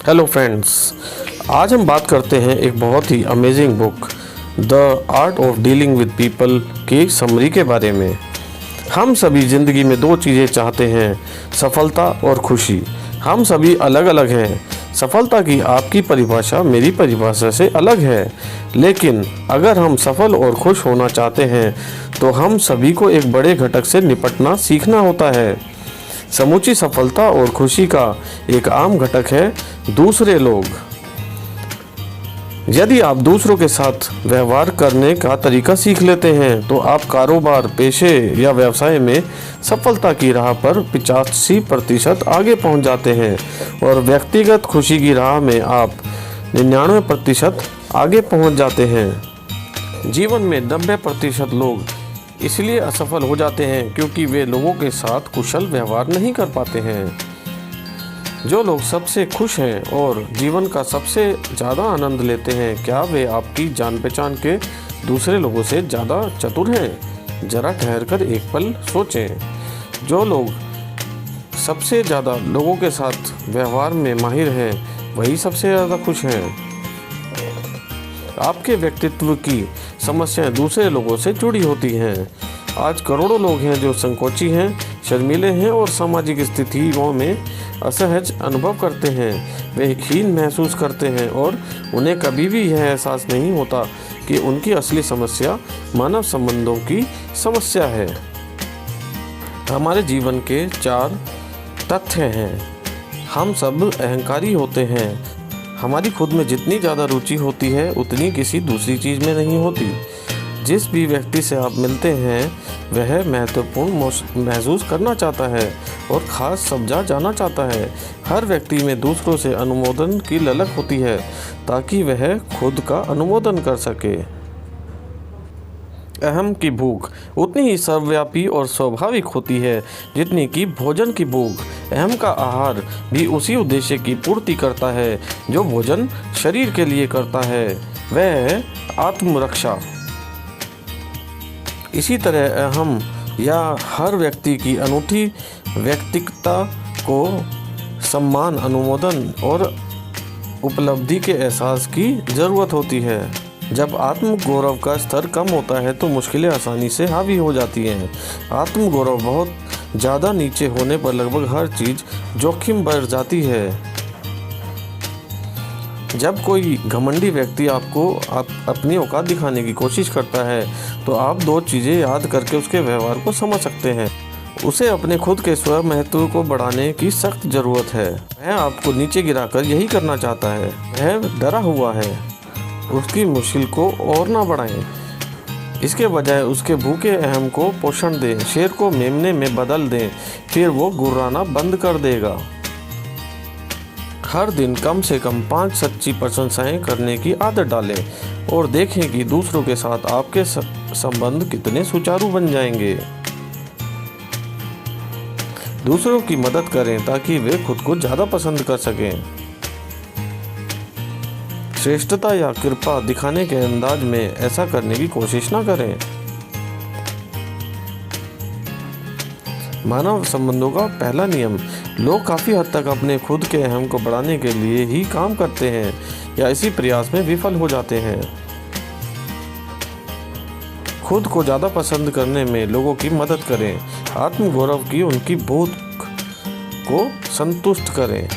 Hello friends, आज हम बात करते हैं एक बहुत ही amazing book the art of dealing with people की समरी के बारे में। हम सभी ज़िंदगी में दो चीज़ें चाहते हैं, सफलता और खुशी। हम सभी अलग अलग हैं। सफलता की आपकी परिभाषा मेरी परिभाषा से अलग है, लेकिन अगर हम सफल और खुश होना चाहते हैं तो हम सभी को एक बड़े घटक से निपटना सीखना होता है। समूची सफलता और खुशी का एक आम घटक है दूसरे लोग। यदि आप दूसरों के साथ व्यवहार करने का तरीका सीख लेते हैं तो आप कारोबार, पेशे या व्यवसाय में सफलता की राह पर 85% आगे पहुंच जाते हैं और व्यक्तिगत खुशी की राह में आप 99% आगे पहुंच जाते हैं। जीवन में 90% लोग इसलिए असफल हो जाते हैं क्योंकि वे लोगों के साथ कुशल व्यवहार नहीं कर पाते हैं। जो लोग सबसे खुश हैं और जीवन का सबसे ज़्यादा आनंद लेते हैं, क्या वे आपकी जान पहचान के दूसरे लोगों से ज़्यादा चतुर हैं? जरा ठहरकर एक पल सोचें। जो लोग सबसे ज़्यादा लोगों के साथ व्यवहार में माहिर हैं, वही सबसे ज़्यादा खुश हैं। आपके व्यक्तित्व की समस्याएं दूसरे लोगों से जुड़ी होती हैं। आज करोड़ों लोग हैं जो संकोची हैं, शर्मीले हैं और सामाजिक स्थितियों में असहज अनुभव करते हैं। वे हीन महसूस करते हैं और उन्हें कभी भी यह एहसास नहीं होता कि उनकी असली समस्या मानव संबंधों की समस्या है। हमारे जीवन के 4 तथ्य हैं। हम सब अहंकारी होते हैं। हमारी खुद में जितनी ज़्यादा रुचि होती है उतनी किसी दूसरी चीज़ में नहीं होती। जिस भी व्यक्ति से आप मिलते हैं वह महत्वपूर्ण महसूस करना चाहता है और ख़ास समझा जाना चाहता है। हर व्यक्ति में दूसरों से अनुमोदन की ललक होती है ताकि वह खुद का अनुमोदन कर सके। अहम की भूख उतनी ही सर्वव्यापी और स्वाभाविक होती है जितनी कि भोजन की भूख। अहम का आहार भी उसी उद्देश्य की पूर्ति करता है जो भोजन शरीर के लिए करता है, वह आत्मरक्षा। इसी तरह अहम या हर व्यक्ति की अनूठी व्यक्तिगतता को सम्मान, अनुमोदन और उपलब्धि के एहसास की ज़रूरत होती है। जब आत्मगौरव का स्तर कम होता है तो मुश्किलें आसानी से हावी हो जाती हैं। आत्मगौरव बहुत ज़्यादा नीचे होने पर लगभग हर चीज़ जोखिम बढ़ जाती है। जब कोई घमंडी व्यक्ति आपको अपनी औकात दिखाने की कोशिश करता है तो आप 2 चीज़ें याद करके उसके व्यवहार को समझ सकते हैं। उसे अपने खुद के स्व महत्व को बढ़ाने की सख्त ज़रूरत है। वह आपको नीचे गिराकर यही करना चाहता है। वह डरा हुआ है। उसकी मुश्किल को और ना बढ़ाएं। इसके बजाय उसके भूखे अहम को पोषण दें। शेर को मेमने में बदल दें, फिर वो गुर्राना बंद कर देगा। हर दिन कम से कम 5 सच्ची प्रशंसाएं करने की आदत डालें और देखें कि दूसरों के साथ आपके संबंध कितने सुचारू बन जाएंगे। दूसरों की मदद करें ताकि वे खुद को ज़्यादा पसंद कर सकें। श्रेष्ठता या कृपा दिखाने के अंदाज में ऐसा करने की कोशिश ना करें। मानव संबंधों का पहला नियम। लोग काफ़ी हद तक अपने खुद के अहम को बढ़ाने के लिए ही काम करते हैं या इसी प्रयास में विफल हो जाते हैं। खुद को ज़्यादा पसंद करने में लोगों की मदद करें। आत्मगौरव की उनकी भूख को संतुष्ट करें।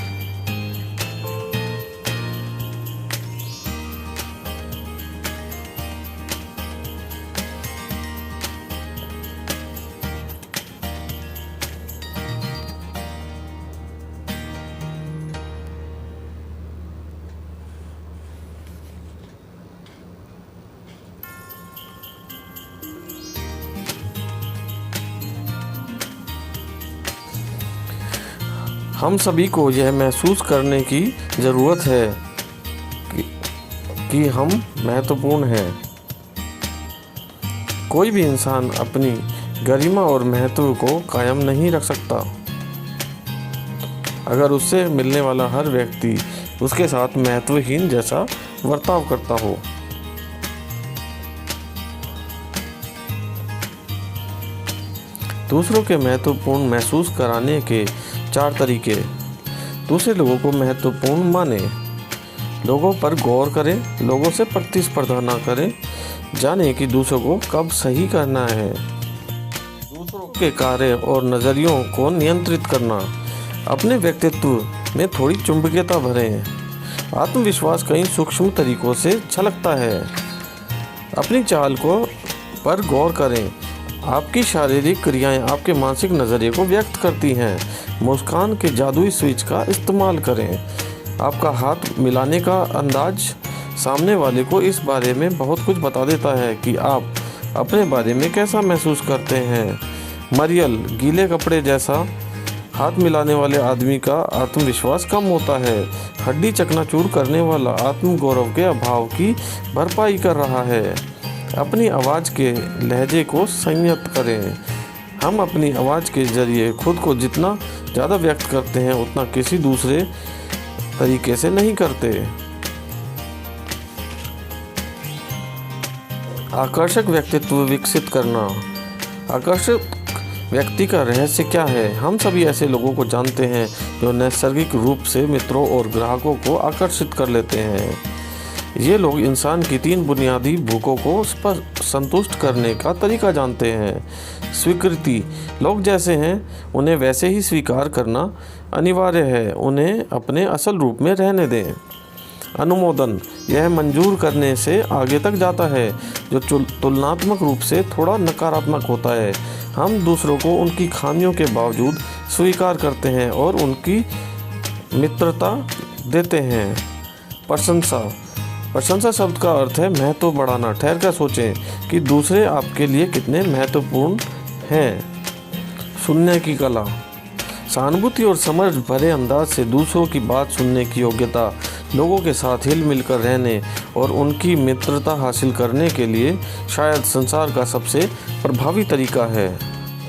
हम सभी को यह महसूस करने की ज़रूरत है कि हम महत्वपूर्ण हैं। कोई भी इंसान अपनी गरिमा और महत्व को कायम नहीं रख सकता अगर उससे मिलने वाला हर व्यक्ति उसके साथ महत्वहीन जैसा बर्ताव करता हो। दूसरों के महत्वपूर्ण महसूस कराने के 4 तरीके। दूसरे लोगों को महत्वपूर्ण माने। लोगों पर गौर करें, लोगों से प्रतिस्पर्धा ना करें। जानें कि दूसरों को कब सही करना है। दूसरों के कार्य और नज़रियों को नियंत्रित करना। अपने व्यक्तित्व में थोड़ी चुंबकीयता भरें। आत्मविश्वास कई सूक्ष्म तरीकों से झलकता है। अपनी चाल को पर गौर करें। आपकी शारीरिक क्रियाएं आपके मानसिक नज़रिए को व्यक्त करती हैं। मुस्कान के जादुई स्विच का इस्तेमाल करें। आपका हाथ मिलाने का अंदाज सामने वाले को इस बारे में बहुत कुछ बता देता है कि आप अपने बारे में कैसा महसूस करते हैं। मरियल, गीले कपड़े जैसा हाथ मिलाने वाले आदमी का आत्मविश्वास कम होता है। हड्डी चकनाचूर करने वाला आत्मगौरव के अभाव की भरपाई कर रहा है। अपनी आवाज़ के लहजे को संयत करें। हम अपनी आवाज़ के ज़रिए खुद को जितना ज़्यादा व्यक्त करते हैं उतना किसी दूसरे तरीके से नहीं करते। आकर्षक व्यक्तित्व विकसित करना। आकर्षक व्यक्ति का रहस्य क्या है? हम सभी ऐसे लोगों को जानते हैं जो नैसर्गिक रूप से मित्रों और ग्राहकों को आकर्षित कर लेते हैं। ये लोग इंसान की 3 बुनियादी भूखों को संतुष्ट करने का तरीका जानते हैं। स्वीकृति, लोग जैसे हैं उन्हें वैसे ही स्वीकार करना अनिवार्य है। उन्हें अपने असल रूप में रहने दें। अनुमोदन, यह मंजूर करने से आगे तक जाता है जो तुलनात्मक रूप से थोड़ा नकारात्मक होता है। हम दूसरों को उनकी खामियों के बावजूद स्वीकार करते हैं और उनकी मित्रता देते हैं। प्रशंसा, प्रशंसा शब्द का अर्थ है महत्व बढ़ाना। ठहर कर सोचें कि दूसरे आपके लिए कितने महत्वपूर्ण हैं। सुनने की कला, सहानुभूति और समझ भरे अंदाज से दूसरों की बात सुनने की योग्यता लोगों के साथ हिल मिलकर रहने और उनकी मित्रता हासिल करने के लिए शायद संसार का सबसे प्रभावी तरीका है।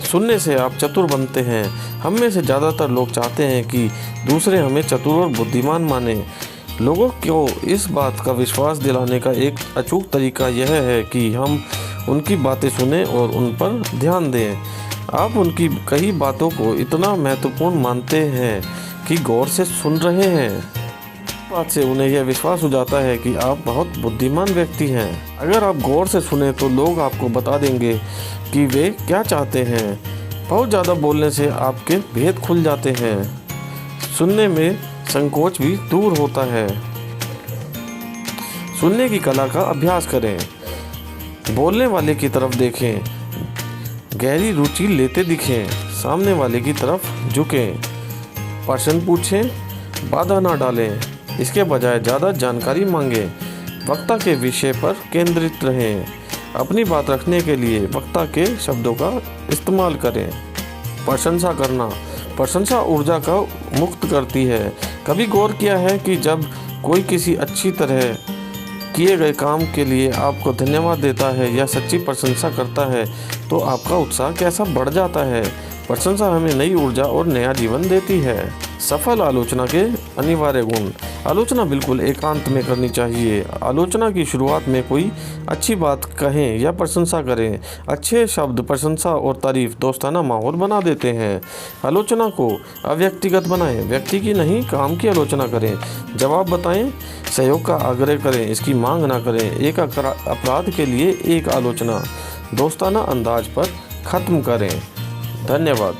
सुनने से आप चतुर बनते हैं। हम में से ज़्यादातर लोग चाहते हैं कि दूसरे हमें चतुर और बुद्धिमान माने। लोगों को इस बात का विश्वास दिलाने का एक अचूक तरीका यह है कि हम उनकी बातें सुनें और उन पर ध्यान दें। आप उनकी कई बातों को इतना महत्वपूर्ण मानते हैं कि गौर से सुन रहे हैं। इस बात से उन्हें यह विश्वास हो जाता है कि आप बहुत बुद्धिमान व्यक्ति हैं। अगर आप गौर से सुने तो लोग आपको बता देंगे कि वे क्या चाहते हैं। बहुत ज़्यादा बोलने से आपके भेद खुल जाते हैं। सुनने में संकोच भी दूर होता है। सुनने की कला का अभ्यास करें। बोलने वाले की तरफ देखें, गहरी रुचि लेते दिखें, सामने वाले की तरफ झुकें, प्रश्न पूछें, बाधा ना डालें, इसके बजाय ज़्यादा जानकारी मांगें, वक्ता के विषय पर केंद्रित रहें। अपनी बात रखने के लिए वक्ता के शब्दों का इस्तेमाल करें। प्रशंसा करना, प्रशंसा ऊर्जा का मुक्त करती है। कभी गौर किया है कि जब कोई किसी अच्छी तरह किए गए काम के लिए आपको धन्यवाद देता है या सच्ची प्रशंसा करता है तो आपका उत्साह कैसा बढ़ जाता है। प्रशंसा हमें नई ऊर्जा और नया जीवन देती है। सफल आलोचना के अनिवार्य गुण। आलोचना बिल्कुल एकांत में करनी चाहिए। आलोचना की शुरुआत में कोई अच्छी बात कहें या प्रशंसा करें। अच्छे शब्द, प्रशंसा और तारीफ दोस्ताना माहौल बना देते हैं। आलोचना को अव्यक्तिगत बनाएं, व्यक्ति की नहीं काम की आलोचना करें। जवाब बताएं, सहयोग का आग्रह करें, इसकी मांग ना करें। एक अपराध के लिए एक आलोचना दोस्ताना अंदाज पर ख़त्म करें। धन्यवाद।